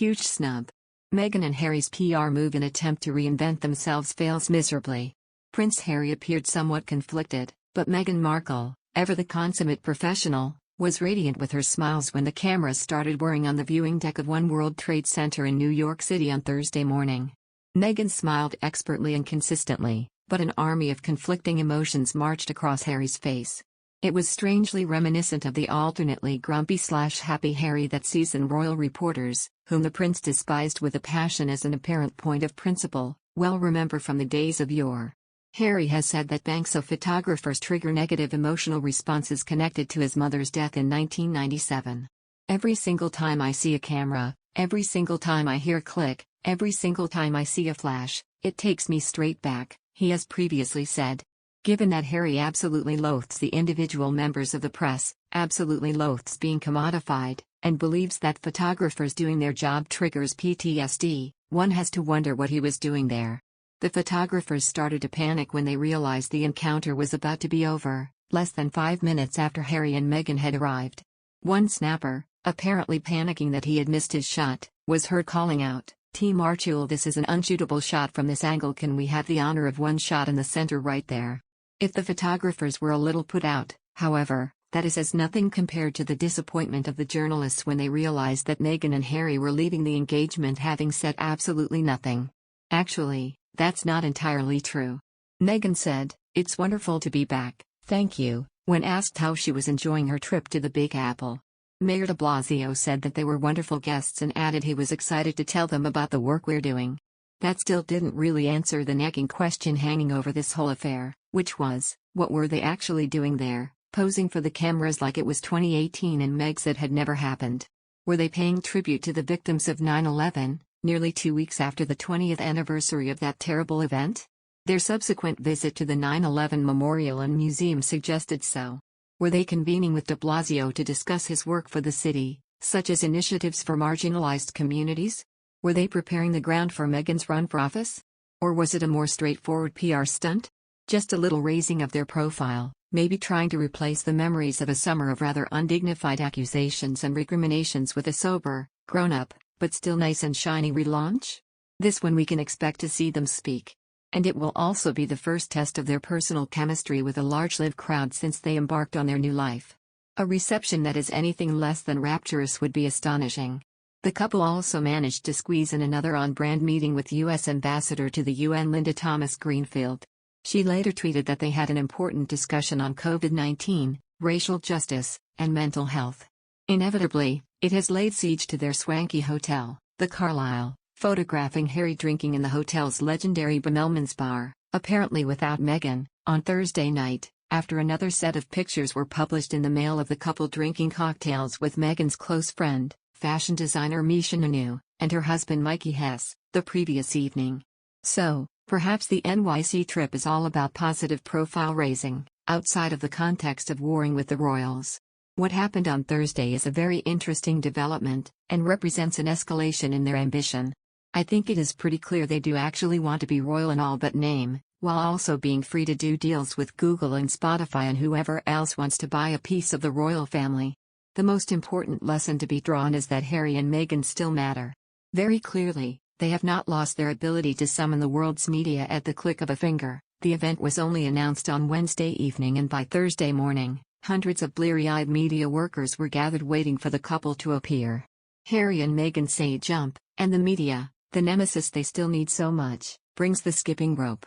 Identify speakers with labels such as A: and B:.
A: Huge snub. Meghan and Harry's PR move in attempt to reinvent themselves fails miserably. Prince Harry appeared somewhat conflicted, but Meghan Markle, ever the consummate professional, was radiant with her smiles when the cameras started whirring on the viewing deck of One World Trade Center in New York City on Thursday morning. Meghan smiled expertly and consistently, but an army of conflicting emotions marched across Harry's face. It was strangely reminiscent of the alternately grumpy/happy Harry that seasoned royal reporters, whom the prince despised with a passion as an apparent point of principle, well remember from the days of yore. Harry has said that banks of photographers trigger negative emotional responses connected to his mother's death in 1997. Every single time I see a camera, every single time I hear a click, every single time I see a flash, it takes me straight back, he has previously said. Given that Harry absolutely loathes the individual members of the press, absolutely loathes being commodified, and believes that photographers doing their job triggers PTSD, one has to wonder what he was doing there. The photographers started to panic when they realized the encounter was about to be over, less than 5 minutes after Harry and Meghan had arrived. One snapper, apparently panicking that he had missed his shot, was heard calling out, "Team Archie, this is an unshootable shot from this angle, can we have the honor of one shot in the center right there?" If the photographers were a little put out, however, that is as nothing compared to the disappointment of the journalists when they realized that Meghan and Harry were leaving the engagement having said absolutely nothing. Actually, that's not entirely true. Meghan said, "It's wonderful to be back, thank you," when asked how she was enjoying her trip to the Big Apple. Mayor de Blasio said that they were wonderful guests and added he was excited to tell them about the work we're doing. That still didn't really answer the nagging question hanging over this whole affair, which was, what were they actually doing there, posing for the cameras like it was 2018 and Meg said had never happened? Were they paying tribute to the victims of 9/11, nearly 2 weeks after the 20th anniversary of that terrible event? Their subsequent visit to the 9/11 Memorial and Museum suggested so. Were they convening with de Blasio to discuss his work for the city, such as initiatives for marginalized communities? Were they preparing the ground for Meghan's run for office? Or was it a more straightforward PR stunt? Just a little raising of their profile, maybe trying to replace the memories of a summer of rather undignified accusations and recriminations with a sober, grown-up, but still nice and shiny relaunch? This one we can expect to see them speak. And it will also be the first test of their personal chemistry with a large live crowd since they embarked on their new life. A reception that is anything less than rapturous would be astonishing. The couple also managed to squeeze in another on-brand meeting with U.S. Ambassador to the UN Linda Thomas-Greenfield. She later tweeted that they had an important discussion on COVID-19, racial justice, and mental health. Inevitably, it has laid siege to their swanky hotel, the Carlisle, photographing Harry drinking in the hotel's legendary Bemelmans bar, apparently without Meghan, on Thursday night, after another set of pictures were published in the Mail of the couple drinking cocktails with Meghan's close friend, fashion designer Misha Nanu, and her husband Mikey Hess, the previous evening. So, perhaps the NYC trip is all about positive profile raising, outside of the context of warring with the royals. What happened on Thursday is a very interesting development, and represents an escalation in their ambition. I think it is pretty clear they do actually want to be royal in all but name, while also being free to do deals with Google and Spotify and whoever else wants to buy a piece of the royal family. The most important lesson to be drawn is that Harry and Meghan still matter. Very clearly, they have not lost their ability to summon the world's media at the click of a finger. The event was only announced on Wednesday evening, and by Thursday morning, hundreds of bleary-eyed media workers were gathered waiting for the couple to appear. Harry and Meghan say jump, and the media, the nemesis they still need so much, brings the skipping rope.